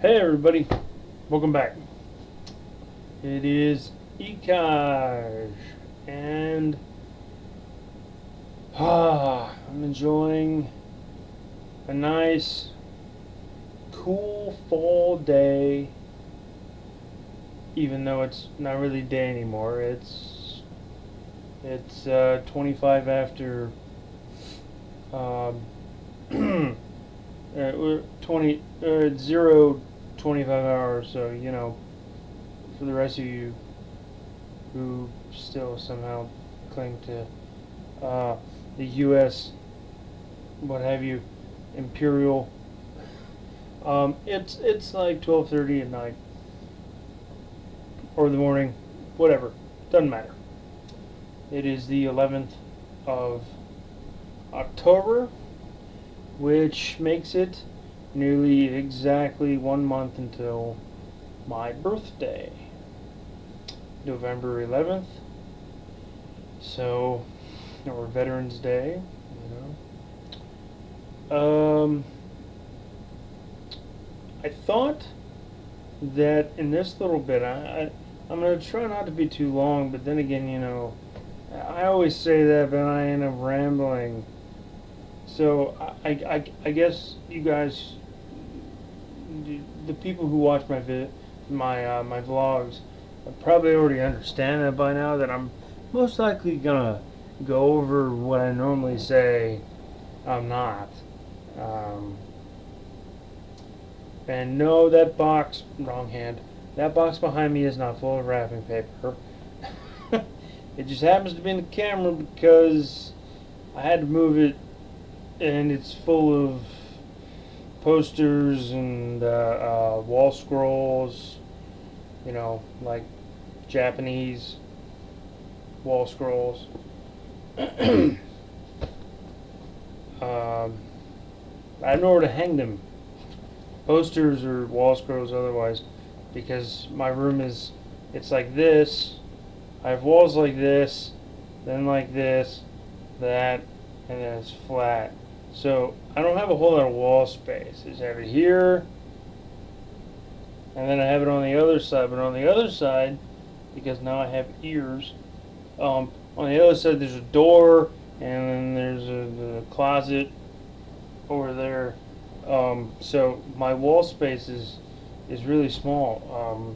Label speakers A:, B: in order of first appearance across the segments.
A: Hey everybody, welcome back. It is Ekaj, and I'm enjoying a nice, cool fall day. Even though it's not really day anymore, it's 25 after um, we're 20 0 25 hours. So for the rest of you who still somehow cling to the U.S. what have you imperial. It's like 12:30 at night or the morning, whatever. Doesn't matter. It is the 11th of October, which makes it nearly exactly 1 month until my birthday, November 11th. So, or Veterans Day, I thought that in this little bit, I'm going to try not to be too long, but then again, I always say that, but I end up rambling. So I guess you guys, the people who watch my vlogs, probably already understand that by now, that I'm most likely gonna go over what I normally say. I'm not. Um, and no, that box, wrong hand, that box behind me is not full of wrapping paper. It just happens to be in the camera because I had to move it, and it's full of posters and wall scrolls, like Japanese wall scrolls. I have nowhere to hang them, posters or wall scrolls otherwise, because my room it's like this. I have walls like this, then like this, that, and then it's flat. So I don't have a whole lot of wall space. I just have it here, and then I have it on the other side. But on the other side, because now I have ears, on the other side there's a door, and then there's the closet over there. So my wall space is really small.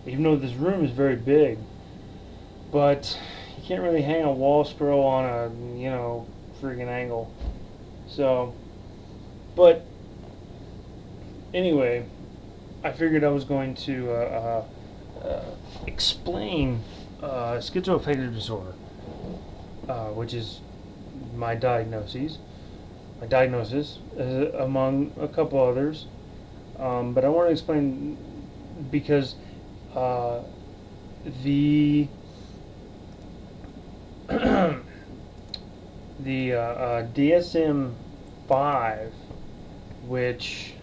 A: Even though this room is very big, but you can't really hang a wall scroll on a friggin' angle. So, but anyway, I figured I was going to explain schizoaffective disorder, which is my diagnosis, among a couple others. But I want to explain because the the DSM-V, which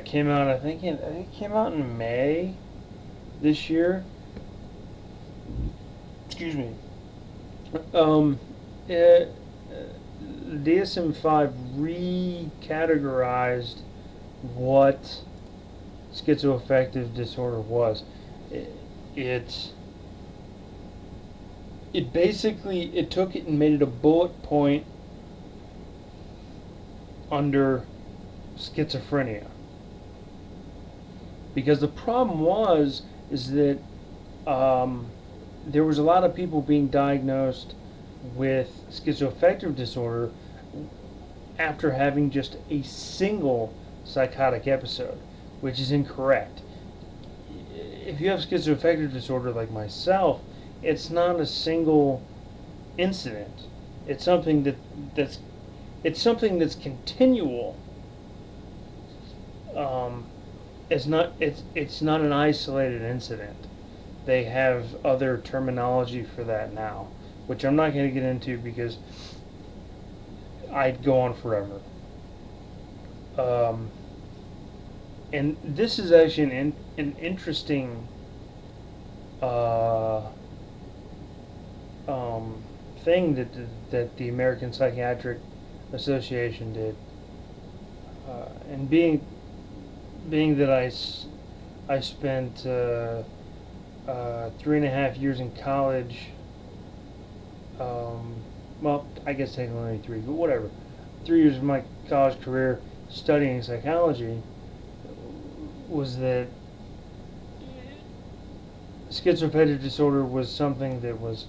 A: came out, I think it came out in May this year. Excuse me. DSM-V recategorized what schizoaffective disorder was. It basically took it and made it a bullet point under schizophrenia, because the problem is that there was a lot of people being diagnosed with schizoaffective disorder after having just a single psychotic episode, which is incorrect. If you have schizoaffective disorder like myself, it's not a single incident. It's something that's continual. It's not an isolated incident. They have other terminology for that now, which I'm not going to get into because I'd go on forever. And this is actually an interesting thing that the American Psychiatric Association did, and being being that I spent 3.5 years in college. Well, I guess technically only 3, but whatever. 3 years of my college career studying psychology, was that schizoaffective disorder was something that was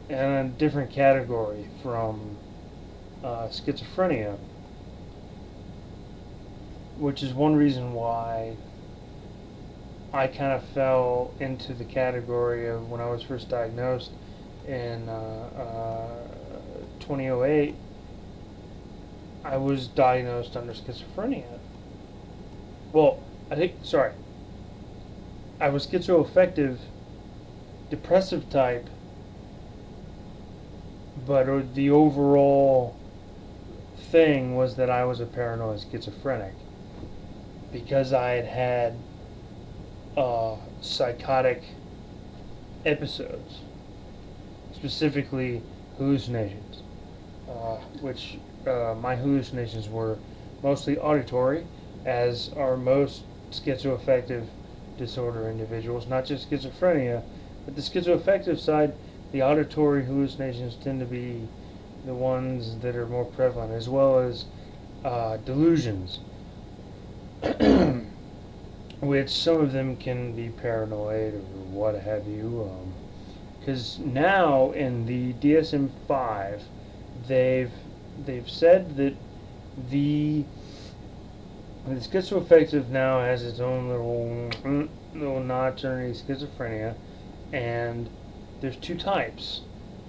A: in a different category from schizophrenia, which is one reason why I kind of fell into the category of when I was first diagnosed in 2008. I was diagnosed under schizophrenia. Well, I was schizoaffective, depressive type, but the overall thing was that I was a paranoid schizophrenic because I had had psychotic episodes, specifically hallucinations, which my hallucinations were mostly auditory, as are most schizoaffective disorder individuals, not just schizophrenia, but the schizoaffective side, the auditory hallucinations tend to be the ones that are more prevalent, as well as delusions, which some of them can be paranoid or what have you. Because now in the DSM-5, they've said that the schizoaffective now has its own little notch underneath schizophrenia, and there's 2 types.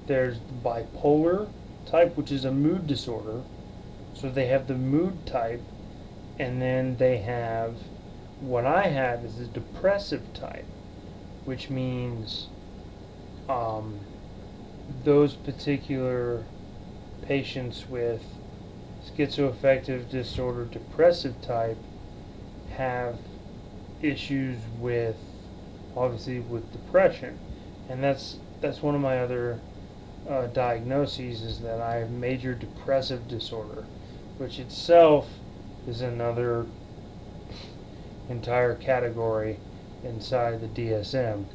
A: There's the bipolar type, which is a mood disorder. So they have the mood type, and then they have what I have is the depressive type, which means those particular patients with schizoaffective disorder depressive type have issues with, obviously, with depression, and that's one of my other diagnoses, is that I have major depressive disorder, which itself is another entire category inside the DSM.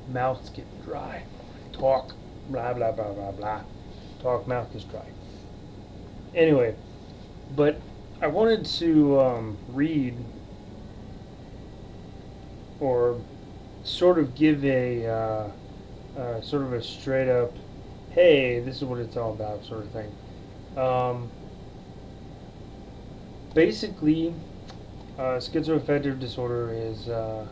A: Mouth's getting dry. Talk, blah blah blah blah blah. Talk, mouth gets dry. Anyway, but I wanted to read, or sort of give a sort of a straight up, hey, this is what it's all about sort of thing. Basically, schizoaffective disorder is a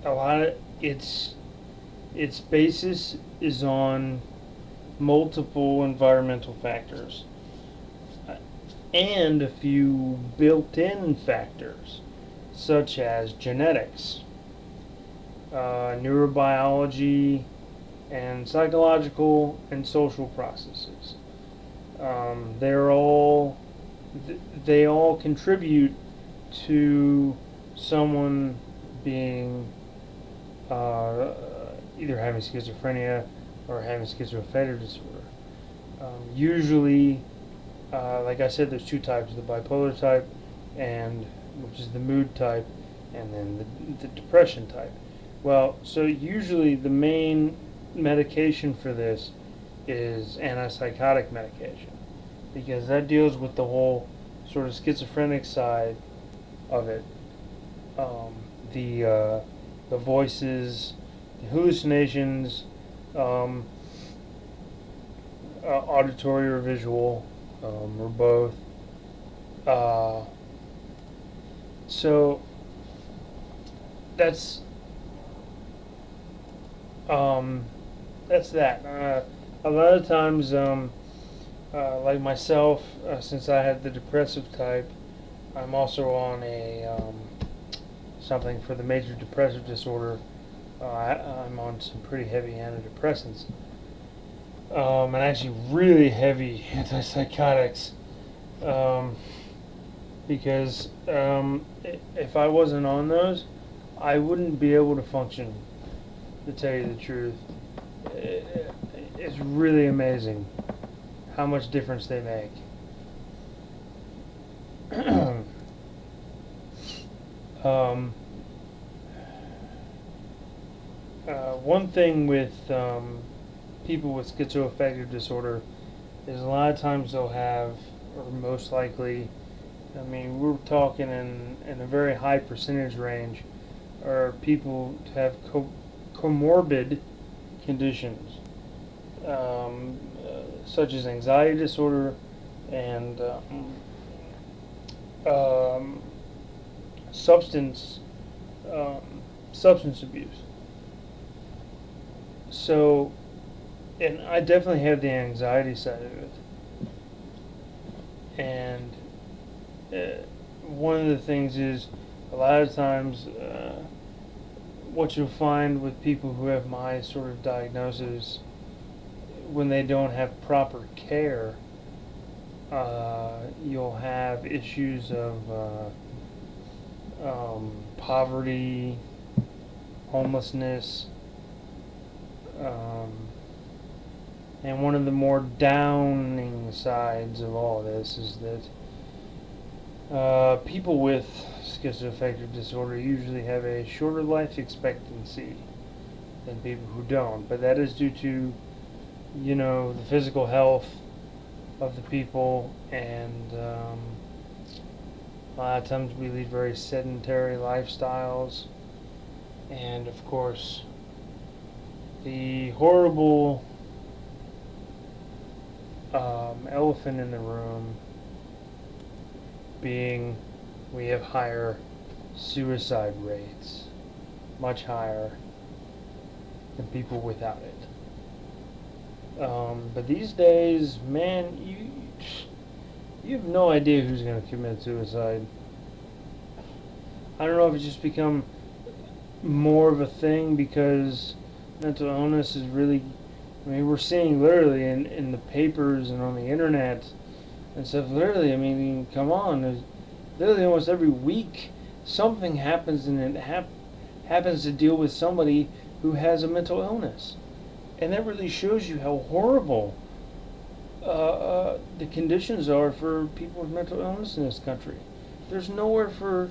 A: lot of its basis is on multiple environmental factors and a few built-in factors, such as genetics, neurobiology, and psychological and social processes. They all contribute to someone being either having schizophrenia or having schizoaffective disorder. Usually, like I said, there's 2 types: the bipolar type, and which is the mood type, and then the depression type. Well, so usually the main medication for this is antipsychotic medication, because that deals with the whole sort of schizophrenic side of it. The voices, the hallucinations, auditory or visual, or both. So that's that. A lot of times, like myself, since I had the depressive type, I'm also on a something for the major depressive disorder. I'm on some pretty heavy antidepressants, and actually really heavy antipsychotics, because if I wasn't on those, I wouldn't be able to function to tell you the truth. It's really amazing how much difference they make. um, One thing with people with schizoaffective disorder is a lot of times they'll have, or most likely, I mean, we're talking in a very high percentage range, are people have comorbid conditions, such as anxiety disorder and um, substance um, substance abuse. So, and I definitely have the anxiety side of it. And one of the things is, a lot of times, what you'll find with people who have my sort of diagnosis, when they don't have proper care, you'll have issues of poverty, homelessness, and one of the more downing sides of all this is that people with schizoaffective disorder usually have a shorter life expectancy than people who don't. But that is due to, the physical health of the people, and a lot of times we lead very sedentary lifestyles, and of course the horrible elephant in the room being we have higher suicide rates, much higher than people without it. But these days, man, you have no idea who's going to commit suicide. I don't know if it's just become more of a thing because mental illness is really, I mean, we're seeing literally in the papers and on the internet and stuff, literally, I mean, come on, there's literally almost every week something happens, and it happens to deal with somebody who has a mental illness. And that really shows you how horrible the conditions are for people with mental illness in this country. There's nowhere for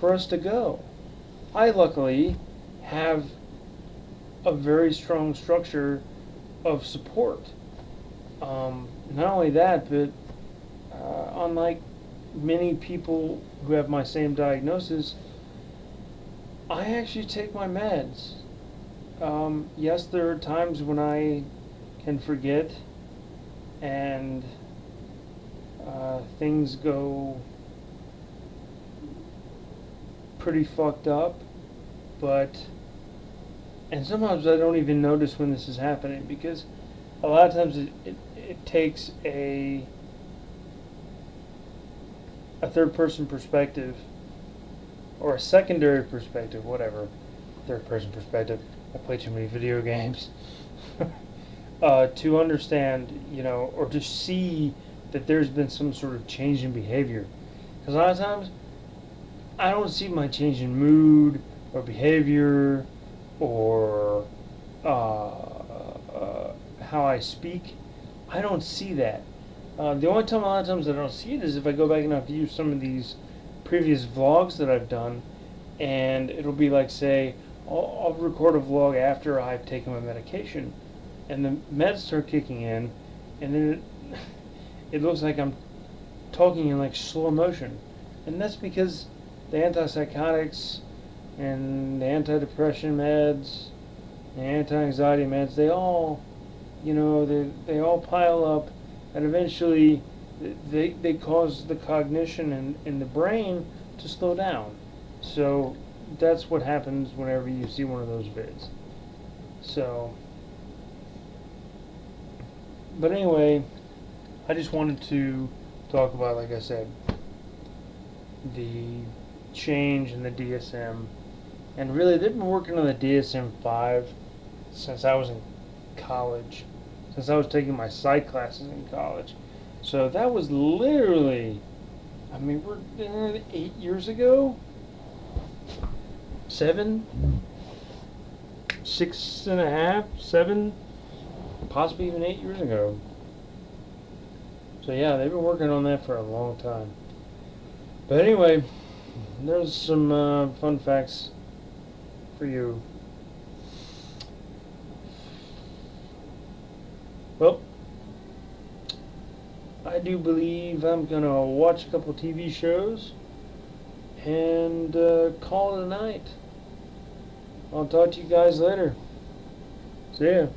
A: us to go. I luckily have a very strong structure of support. Not only that, but unlike many people who have my same diagnosis, I actually take my meds. Yes, there are times when I can forget and things go pretty fucked up, and sometimes I don't even notice when this is happening, because a lot of times it takes a third person perspective, or a secondary perspective, whatever, third person perspective, I play too many video games, to understand, or to see that there's been some sort of change in behavior. Because a lot of times, I don't see my change in mood, or behavior, or how I speak. I don't see that. The only time, a lot of times, I don't see it is if I go back and I view some of these previous vlogs that I've done, and it'll be like, say, I'll record a vlog after I've taken my medication, and the meds start kicking in, and then it looks like I'm talking in like slow motion, and that's because the antipsychotics and the antidepressant meds, the anti-anxiety meds, they all, they all pile up, and eventually they cause the cognition in the brain to slow down. So that's what happens whenever you see one of those vids. So, but anyway, I just wanted to talk about, like I said, the change in the DSM. And really, they've been working on the DSM-V since I was in college, since I was taking my psych classes in college. So that was literally, I mean, we're 8 years ago? 6 6.5, 7, possibly even 8 years ago. So yeah, they've been working on that for a long time. But anyway, there's some fun facts for you. Well, I do believe I'm gonna watch a couple TV shows and call it a night. I'll talk to you guys later. See ya.